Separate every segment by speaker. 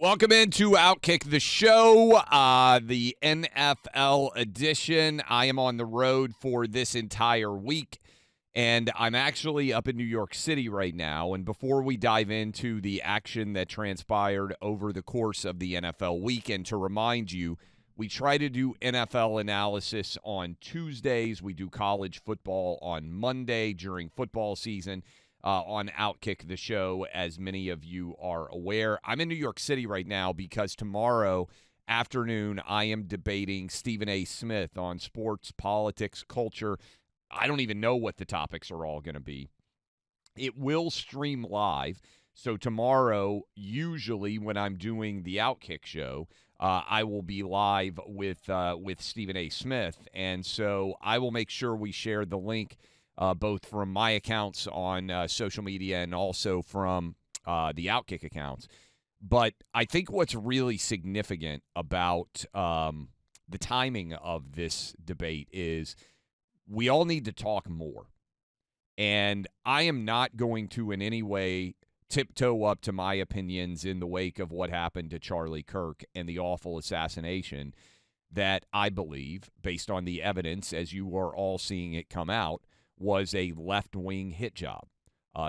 Speaker 1: Welcome into OutKick the show, the NFL edition. I am on the road for this entire week, and I'm actually up in New York City right now. And before we dive into the action that transpired over the course of the NFL weekend, to remind you, we try to do NFL analysis on Tuesdays. We do college football on Monday during football season. On OutKick the show, as many of you are aware. I'm in New York City right now because tomorrow afternoon I am debating Stephen A. Smith on sports, politics, culture. I don't even know what the topics are all going to be. It will stream live. So tomorrow, usually when I'm doing the OutKick show, I will be live with Stephen A. Smith. And so I will make sure we share the link both from my accounts on social media and also from the OutKick accounts. But I think what's really significant about the timing of this debate is we all need to talk more. And I am not going to in any way tiptoe up to my opinions in the wake of what happened to Charlie Kirk and the awful assassination that I believe, based on the evidence, as you are all seeing it come out, was a left-wing hit job.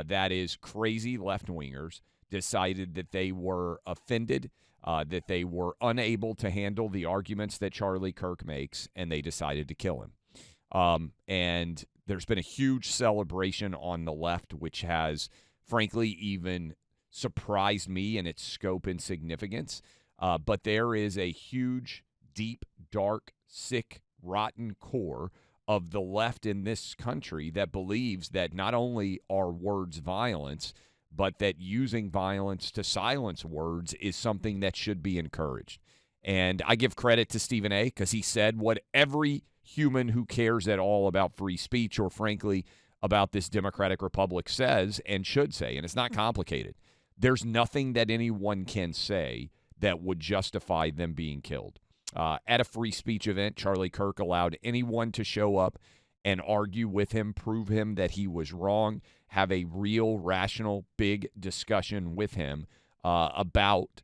Speaker 1: That is, crazy left-wingers decided that they were offended, that they were unable to handle the arguments that Charlie Kirk makes, and they decided to kill him. And there's been a huge celebration on the left, which has, frankly, even surprised me in its scope and significance. But there is a huge, deep, dark, sick, rotten core of the left in this country that believes that not only are words violence, but that using violence to silence words is something that should be encouraged. And I give credit to Stephen A. because he said what every human who cares at all about free speech or, frankly, about this democratic republic says and should say, and it's not complicated. There's nothing that anyone can say that would justify them being killed. At a free speech event, Charlie Kirk allowed anyone to show up and argue with him, prove him that he was wrong, have a real, rational, big discussion with him about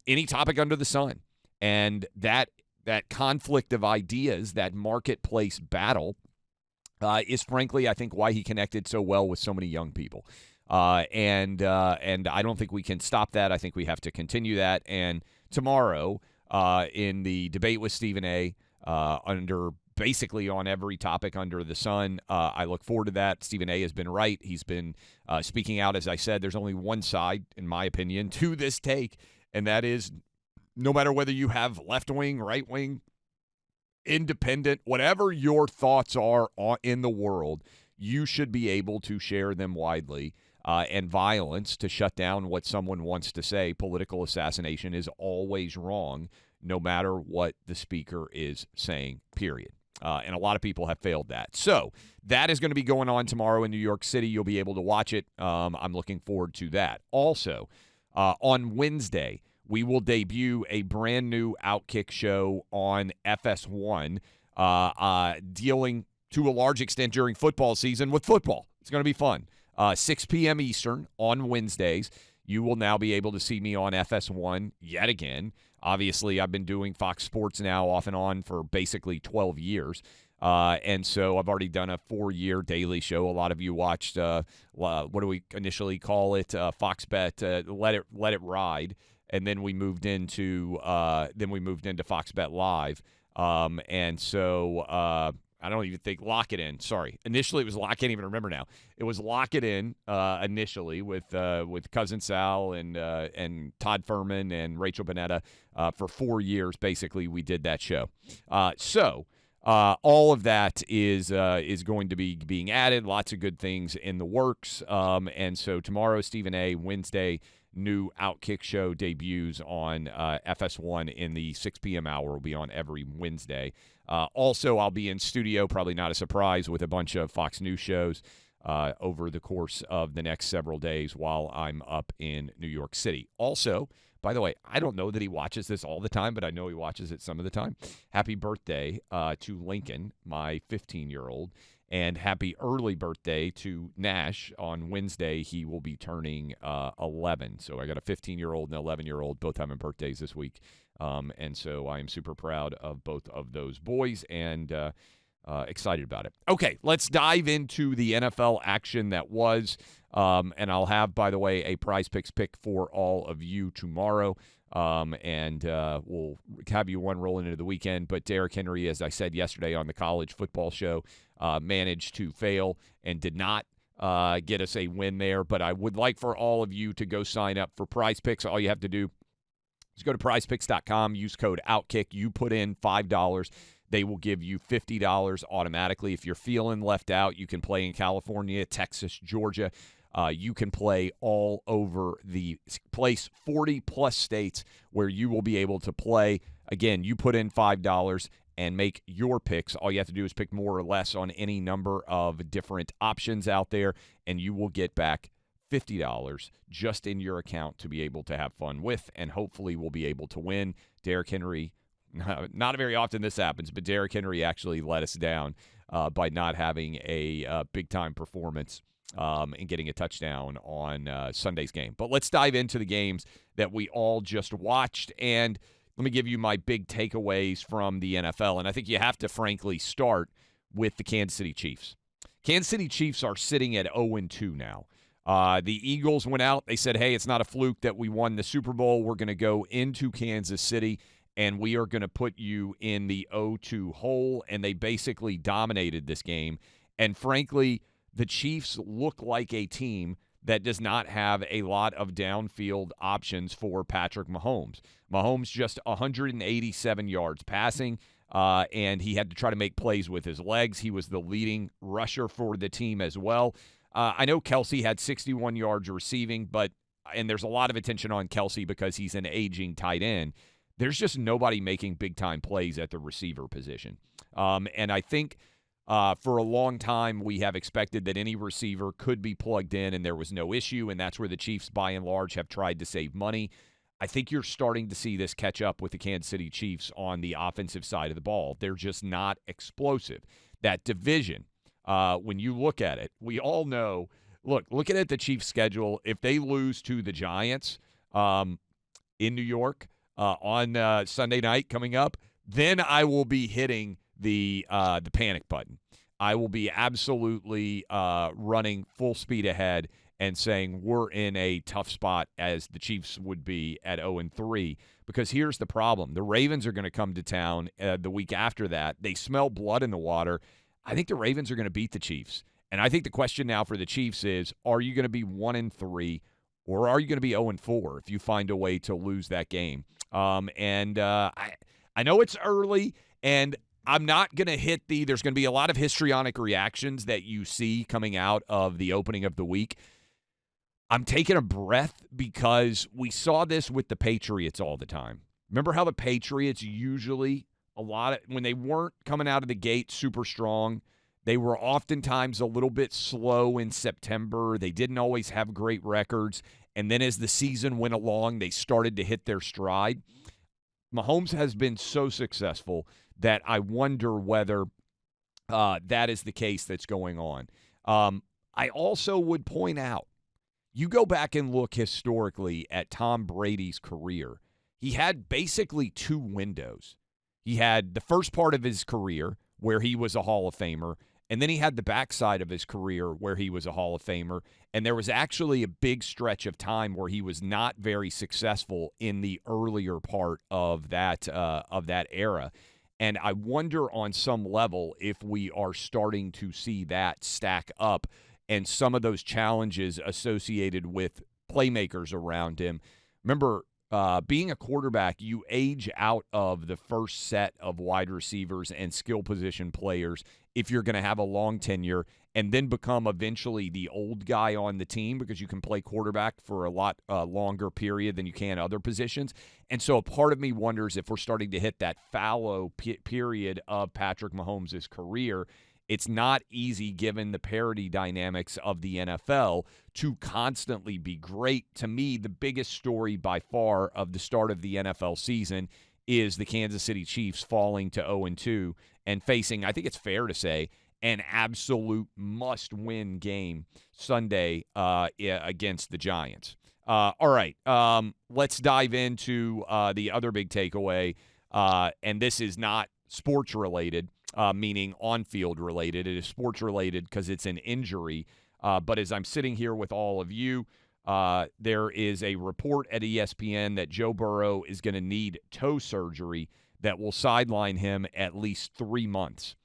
Speaker 1: any topic under the sun. And that conflict of ideas, that marketplace battle, is frankly, I think, why he connected so well with so many young people. And I don't think we can stop that. I think we have to continue that. And tomorrow, in the debate with Stephen A., under basically on every topic under the sun, I look forward to that. Stephen A. has been right. He's been speaking out. As I said, there's only one side, in my opinion, to this take, and that is no matter whether you have left-wing, right-wing, independent, whatever your thoughts are in the world, you should be able to share them widely. And violence to shut down what someone wants to say, political assassination, is always wrong, no matter what the speaker is saying, period. And a lot of people have failed that. So that is going to be going on tomorrow in New York City. You'll be able to watch it. I'm looking forward to that. Also, on Wednesday, we will debut a brand new OutKick show on FS1, dealing to a large extent during football season with football. It's going to be fun. 6 p.m. Eastern on Wednesdays. You will now be able to see me on FS1 yet again. Obviously, I've been doing Fox Sports now off and on for basically 12 years. And so I've already done a 4-year daily show. A lot of you watched, what do we initially call it? Fox Bet, Let It Ride. And then we moved into Fox Bet Live. And so I don't even think Lock It In. Sorry. Initially, it was I can't even remember now. It was Lock It In initially with Cousin Sal and Todd Furman and Rachel Bonetta for 4 years. Basically, we did that show. So all of that is going to be being added. Lots of good things in the works. And so tomorrow, Stephen A. Wednesday, new OutKick show debuts on FS1 in the 6 p.m. hour. Will be on every Wednesday. Also, I'll be in studio, probably not a surprise, with a bunch of Fox News shows over the course of the next several days while I'm up in New York City. Also, by the way, I don't know that he watches this all the time, but I know he watches it some of the time. Happy birthday to Lincoln, my 15-year-old. And happy early birthday to Nash. On Wednesday, he will be turning 11. So I got a 15-year-old and an 11-year-old, both having birthdays this week. And so I am super proud of both of those boys and excited about it. Okay, let's dive into the NFL action that was. And I'll have, by the way, a Prize Picks pick for all of you tomorrow. And we'll have you one rolling into the weekend. But Derrick Henry, as I said yesterday on the college football show, managed to fail and did not get us a win there. But I would like for all of you to go sign up for Prize Picks. All you have to do is go to prizepicks.com, use code OutKick. You put in $5. They will give you $50 automatically. If you're feeling left out, you can play in California, Texas, Georgia. You can play all over the place, 40-plus states where you will be able to play. Again, you put in $5 and make your picks. All you have to do is pick more or less on any number of different options out there, and you will get back $50 just in your account to be able to have fun with, and hopefully we'll be able to win. Derrick Henry, not very often this happens, but Derrick Henry actually let us down by not having a big-time performance and getting a touchdown on Sunday's game. But let's dive into the games that we all just watched, and let me give you my big takeaways from the NFL. And I think you have to, frankly, start with the Kansas City Chiefs. Kansas City Chiefs are sitting at 0-2 now. The Eagles went out. They said, hey, it's not a fluke that we won the Super Bowl. We're going to go into Kansas City, and we are going to put you in the 0-2 hole. And they basically dominated this game. And frankly, the Chiefs look like a team that does not have a lot of downfield options for Patrick Mahomes. Mahomes just 187 yards passing, and he had to try to make plays with his legs. He was the leading rusher for the team as well. I know Kelsey had 61 yards receiving, and there's a lot of attention on Kelsey because he's an aging tight end. There's just nobody making big-time plays at the receiver position. And I think for a long time we have expected that any receiver could be plugged in and there was no issue, and that's where the Chiefs, by and large, have tried to save money. I think you're starting to see this catch up with the Kansas City Chiefs on the offensive side of the ball. They're just not explosive. That division, when you look at it, we all know, looking at the Chiefs' schedule, if they lose to the Giants in New York on Sunday night coming up, then I will be hitting the panic button. I will be absolutely running full speed ahead and saying we're in a tough spot as the Chiefs would be at 0-3. Because here's the problem. The Ravens are going to come to town the week after that. They smell blood in the water. I think the Ravens are going to beat the Chiefs. And I think the question now for the Chiefs is, are you going to be 1-3 or are you going to be 0-4 if you find a way to lose that game? I know it's early, and I'm not going to hit there's going to be a lot of histrionic reactions that you see coming out of the opening of the week. I'm taking a breath because we saw this with the Patriots all the time. Remember how the Patriots usually, when they weren't coming out of the gate super strong, they were oftentimes a little bit slow in September. They didn't always have great records. And then as the season went along, they started to hit their stride. Mahomes has been so successful that I wonder whether that is the case that's going on. I also would point out, you go back and look historically at Tom Brady's career. He had basically two windows. He had the first part of his career where he was a Hall of Famer, and then he had the backside of his career where he was a Hall of Famer, and there was actually a big stretch of time where he was not very successful in the earlier part of that era. And I wonder on some level if we are starting to see that stack up and some of those challenges associated with playmakers around him. Remember, being a quarterback, you age out of the first set of wide receivers and skill position players if you're going to have a long tenure and then become eventually the old guy on the team because you can play quarterback for a lot longer period than you can other positions. And so a part of me wonders if we're starting to hit that fallow period of Patrick Mahomes' career. It's not easy, given the parity dynamics of the NFL, to constantly be great. To me, the biggest story by far of the start of the NFL season is the Kansas City Chiefs falling to 0-2 and facing, I think it's fair to say, an absolute must-win game Sunday against the Giants. All right, let's dive into the other big takeaway, and this is not sports-related, meaning on-field related. It is sports-related because it's an injury. But as I'm sitting here with all of you, there is a report at ESPN that Joe Burrow is going to need toe surgery that will sideline him at least 3 months.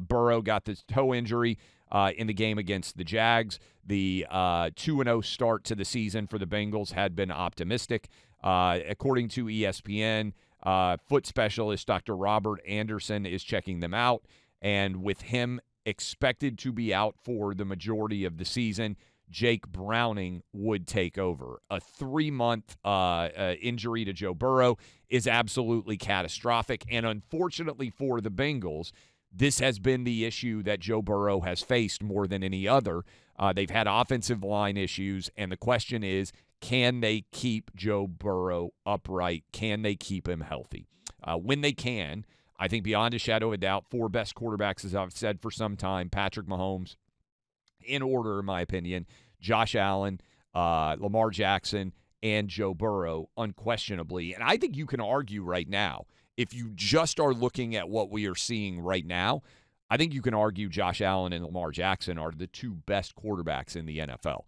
Speaker 1: Burrow got this toe injury in the game against the Jags. The 2-0 start to the season for the Bengals had been optimistic. According to ESPN, foot specialist Dr. Robert Anderson is checking them out, and with him expected to be out for the majority of the season, Jake Browning would take over. A 3-month injury to Joe Burrow is absolutely catastrophic, and unfortunately for the Bengals, this has been the issue that Joe Burrow has faced more than any other. They've had offensive line issues, and the question is, can they keep Joe Burrow upright? Can they keep him healthy? When they can, I think beyond a shadow of a doubt, 4 best quarterbacks, as I've said for some time, Patrick Mahomes, in order, in my opinion, Josh Allen, Lamar Jackson, and Joe Burrow, unquestionably. And I think you can argue right now, if you just are looking at what we are seeing right now, I think you can argue Josh Allen and Lamar Jackson are the 2 best quarterbacks in the NFL.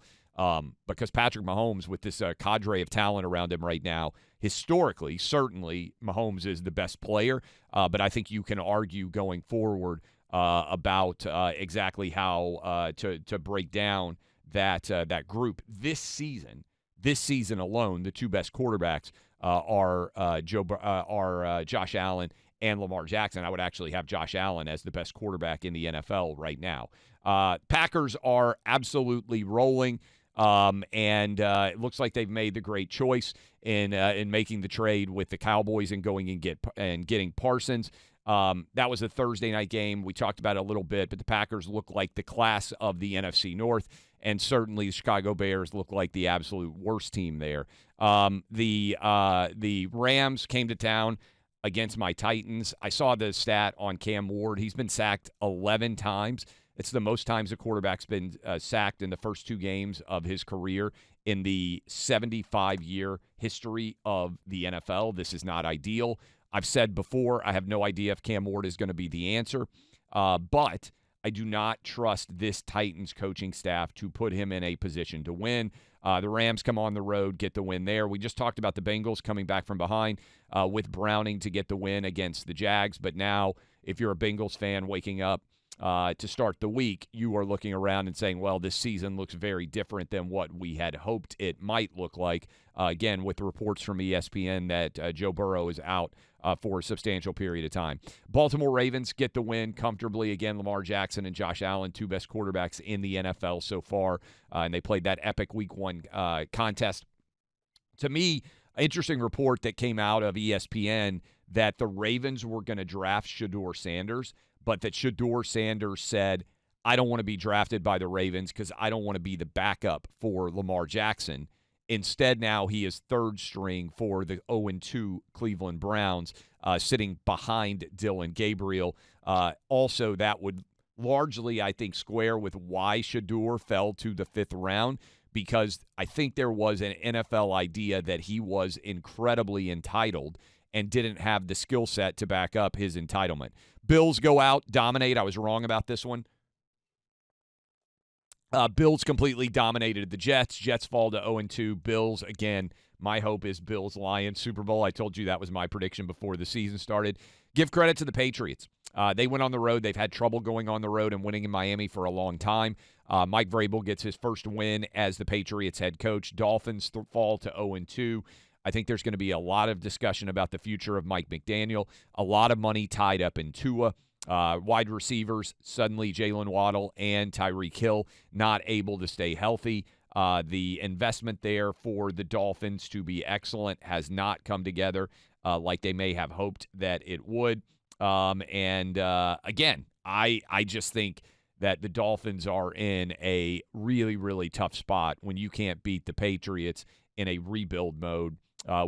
Speaker 1: Because Patrick Mahomes, with this cadre of talent around him right now, historically, certainly Mahomes is the best player, but I think you can argue going forward about exactly how to break down that group this season. This season alone, the 2 best quarterbacks are Josh Allen and Lamar Jackson. I would actually have Josh Allen as the best quarterback in the NFL right now. Packers are absolutely rolling. And it looks like they've made the great choice in making the trade with the Cowboys and going and getting Parsons. That was a Thursday night game. We talked about it a little bit, but the Packers look like the class of the NFC North, and certainly the Chicago Bears look like the absolute worst team there. The Rams came to town against my Titans. I saw the stat on Cam Ward. He's been sacked 11 times. It's the most times a quarterback's been sacked in the first 2 games of his career in the 75-year history of the NFL. This is not ideal. I've said before, I have no idea if Cam Ward is going to be the answer, but I do not trust this Titans coaching staff to put him in a position to win. The Rams come on the road, get the win there. We just talked about the Bengals coming back from behind with Browning to get the win against the Jags, but now if you're a Bengals fan waking up to start the week, you are looking around and saying, well, this season looks very different than what we had hoped it might look like. Again, with the reports from ESPN that Joe Burrow is out for a substantial period of time. Baltimore Ravens get the win comfortably. Again, Lamar Jackson and Josh Allen, 2 best quarterbacks in the NFL so far, and they played that epic Week 1 contest. To me, an interesting report that came out of ESPN that the Ravens were going to draft Shedeur Sanders, but that Shedeur Sanders said, I don't want to be drafted by the Ravens because I don't want to be the backup for Lamar Jackson. Instead, now he is 3rd string for the 0-2 Cleveland Browns, sitting behind Dylan Gabriel. Also, that would largely, I think, square with why Shedeur fell to the 5th round, because I think there was an NFL idea that he was incredibly entitled and didn't have the skill set to back up his entitlement. Bills go out, dominate. I was wrong about this one. Bills completely dominated the Jets. Jets fall to 0-2. Bills, again, my hope is Bills-Lions Super Bowl. I told you that was my prediction before the season started. Give credit to the Patriots. They went on the road. They've had trouble going on the road and winning in Miami for a long time. Mike Vrabel gets his first win as the Patriots head coach. Dolphins fall to 0-2. I think there's going to be a lot of discussion about the future of Mike McDaniel. A lot of money tied up in Tua. Wide receivers, suddenly Jalen Waddle and Tyreek Hill not able to stay healthy. The investment there for the Dolphins to be excellent has not come together like they may have hoped that it would. Again, I just think that the Dolphins are in a really, really tough spot when you can't beat the Patriots in a rebuild mode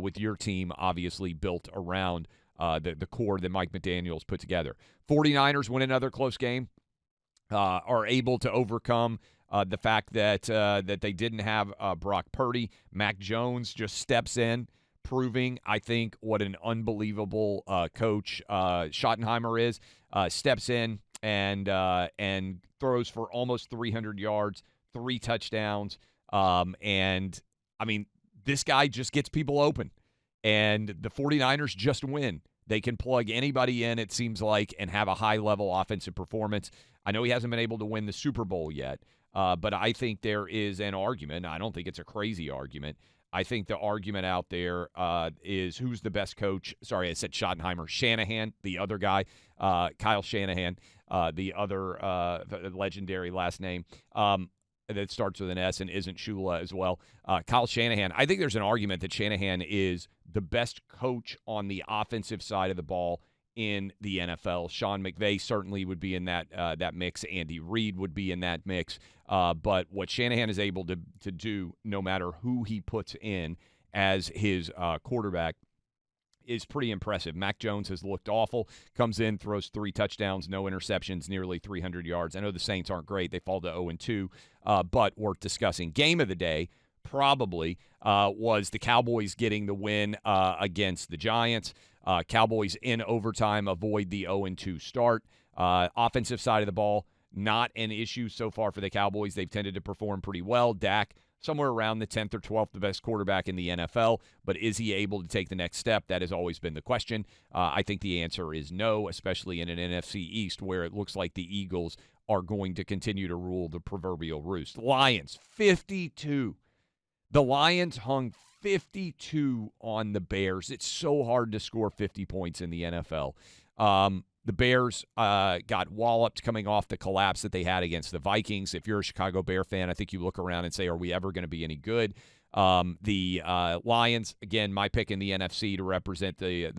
Speaker 1: with your team obviously built around the core that Mike McDaniel's put together. 49ers win another close game. are able to overcome the fact that that they didn't have Brock Purdy. Mac Jones just steps in, proving, I think, what an unbelievable coach Schottenheimer is. Steps in and throws for almost 300 yards, 3 touchdowns. And, I mean, this guy just gets people open. And the 49ers just win. They can plug anybody in, it seems like, and have a high-level offensive performance. I know he hasn't been able to win the Super Bowl yet, but I think there is an argument. I don't think it's a crazy argument. I think the argument out there is who's the best coach. Sorry, I said Schottenheimer. Shanahan, the other guy. Kyle Shanahan, the other legendary last name. That starts with an S and isn't Shula as well. Kyle Shanahan. I think there's an argument that Shanahan is the best coach on the offensive side of the ball in the NFL. Sean McVay certainly would be in that mix. Andy Reid would be in that mix. But what Shanahan is able to do, no matter who he puts in as his quarterback, is pretty impressive. Mac Jones has looked awful. Comes in, throws 3 touchdowns, no interceptions, nearly 300 yards. I know the Saints aren't great. They fall to 0-2, but worth discussing. Game of the day probably was the Cowboys getting the win against the Giants. Cowboys in overtime avoid the 0-2 start. Offensive side of the ball, not an issue so far for the Cowboys. They've tended to perform pretty well. Dak, somewhere around the 10th or 12th, the best quarterback in the NFL. But is he able to take the next step? That has always been the question. I think the answer is no, especially in an NFC East where it looks like the Eagles are going to continue to rule the proverbial roost. Lions, 52. The Lions hung 52 on the Bears. It's so hard to score 50 points in the NFL. The Bears got walloped coming off the collapse that they had against the Vikings. If you're a Chicago Bear fan, I think you look around and say, are we ever going to be any good? The Lions, again, my pick in the NFC to represent the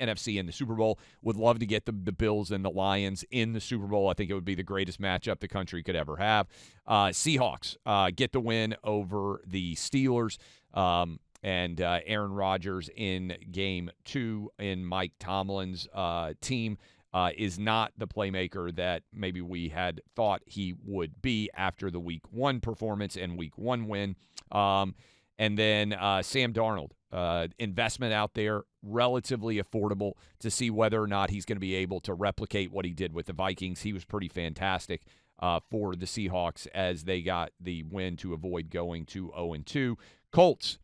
Speaker 1: NFC in the Super Bowl. Would love to get the Bills and the Lions in the Super Bowl. I think it would be the greatest matchup the country could ever have. Seahawks get the win over the Steelers. And Aaron Rodgers in Game 2 in Mike Tomlin's team is not the playmaker that maybe we had thought he would be after the Week 1 performance and Week 1 win. And then Sam Darnold, investment out there, relatively affordable to see whether or not he's going to be able to replicate what he did with the Vikings. He was pretty fantastic for the Seahawks as they got the win to avoid going to 0-2. Colts.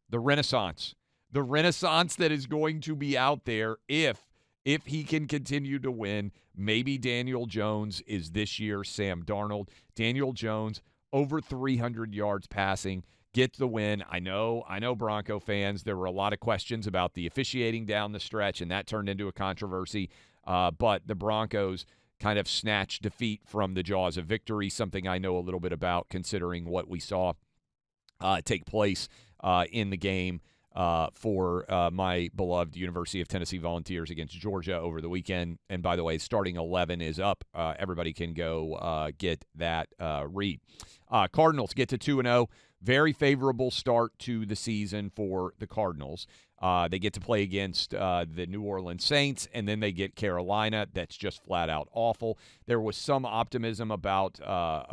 Speaker 1: The renaissance that is going to be out there if he can continue to win. Maybe Daniel Jones is this year's Sam Darnold. Daniel Jones, over 300 yards passing, get the win. I know Bronco fans, there were a lot of questions about the officiating down the stretch, and that turned into a controversy. But the Broncos kind of snatched defeat from the jaws of victory, something I know a little bit about considering what we saw take place in the game for my beloved University of Tennessee Volunteers against Georgia over the weekend. And by the way, starting 11 is up. Everybody can go get that read. Cardinals get to 2-0. Very favorable start to the season for the Cardinals. They get to play against the New Orleans Saints, and then they get Carolina. That's just flat out awful. There was some optimism about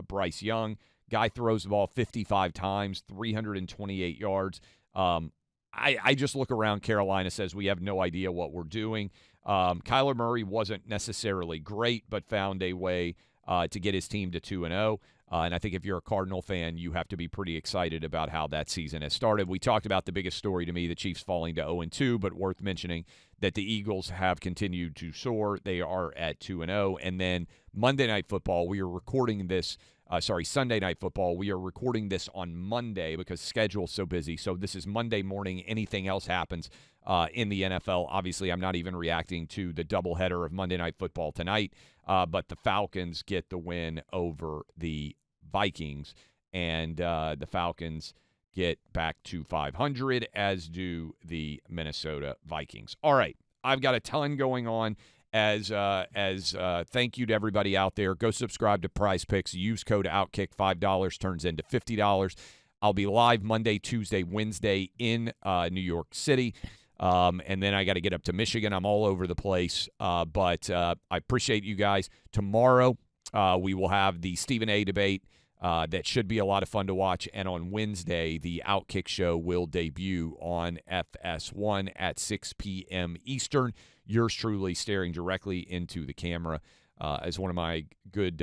Speaker 1: Bryce Young. Guy throws the ball 55 times, 328 yards. I just look around. Carolina says we have no idea what we're doing. Kyler Murray wasn't necessarily great, but found a way to get his team to 2-0. And I think if you're a Cardinal fan, you have to be pretty excited about how that season has started. We talked about the biggest story to me, the Chiefs falling to 0-2, but worth mentioning that the Eagles have continued to soar. They are at 2-0. And then Monday Night Football, we are recording this. Sunday Night Football. We are recording this on Monday because the schedule is so busy. So this is Monday morning. Anything else happens in the NFL. Obviously, I'm not even reacting to the doubleheader of Monday Night Football tonight. But the Falcons get the win over the Vikings. And the Falcons get back to 500, as do the Minnesota Vikings. All right. I've got a ton going on. As thank you to everybody out there. Go subscribe to Prize Picks. Use code OutKick. $5 turns into $50. I'll be live Monday, Tuesday, Wednesday in New York City. And then I got to get up to Michigan. I'm all over the place. But I appreciate you guys. Tomorrow, we will have the Stephen A. debate. That should be a lot of fun to watch. And on Wednesday, the OutKick show will debut on FS1 at 6 p.m. Eastern. Yours truly staring directly into the camera as one of my good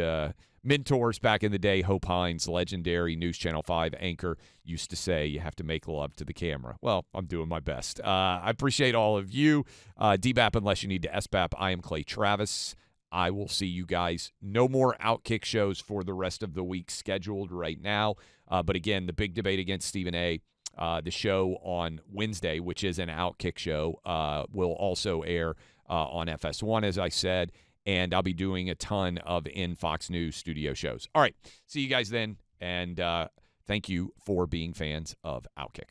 Speaker 1: mentors back in the day, Hope Hines, legendary News Channel 5 anchor, used to say you have to make love to the camera. Well, I'm doing my best. I appreciate all of you. DBAP unless you need to SBAP. I am Clay Travis. I will see you guys. No more OutKick shows for the rest of the week scheduled right now. But again, the big debate against Stephen A., the show on Wednesday, which is an OutKick show, will also air on FS1, as I said. And I'll be doing a ton of in Fox News studio shows. All right. See you guys then. And thank you for being fans of OutKick.